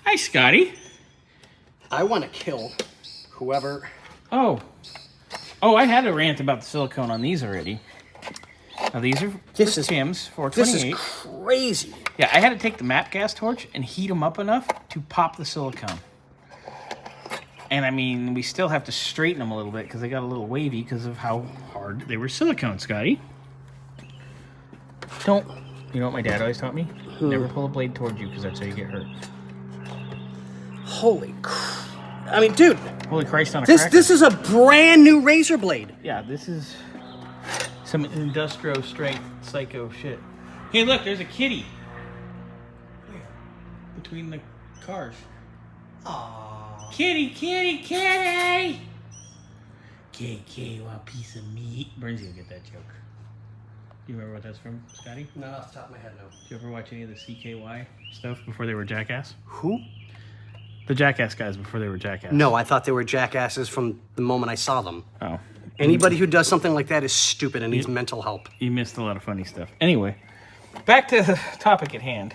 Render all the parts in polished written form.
Hi, Scotty. I want to kill whoever... Oh, I had a rant about the silicone on these already. Now, these are Tim's 428. This is crazy. Yeah, I had to take the MAP gas torch and heat them up enough to pop the silicone. And, I mean, we still have to straighten them a little bit because they got a little wavy because of how hard they were silicone, Scotty. Don't... You know what my dad always taught me? Never pull a blade towards you because that's how you get hurt. Holy crap. I mean, dude. Holy Christ on a cracker. This is a brand new razor blade. Yeah, this is some industrial strength psycho shit. Hey, look, there's a kitty. Where? Between the cars. Aww. Kitty, kitty, kitty! Kitty, want a piece of meat? Burnsy will get that joke. Do you remember what that's from, Scotty? Not off the top of my head, no. Did you ever watch any of the CKY stuff before they were Jackass? Who? The Jackass guys before they were Jackass. No, I thought they were jackasses from the moment I saw them. Oh. Anybody who does something like that is stupid and needs mental help. You missed a lot of funny stuff. Anyway, back to the topic at hand.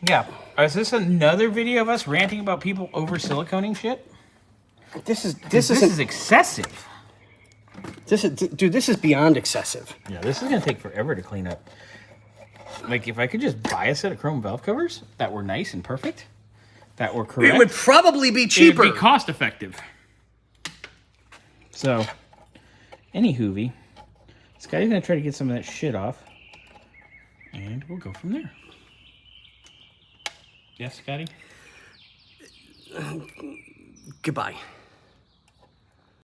Yeah. Is this another video of us ranting about people over siliconing shit? This is excessive. Dude, this is beyond excessive. Yeah, this is gonna take forever to clean up. Like, if I could just buy a set of chrome valve covers that were nice and perfect, that were correct, it would probably be cheaper. It would be cost effective. So, anywho, Scotty's gonna try to get some of that shit off, and we'll go from there. Yes, Scotty? Goodbye.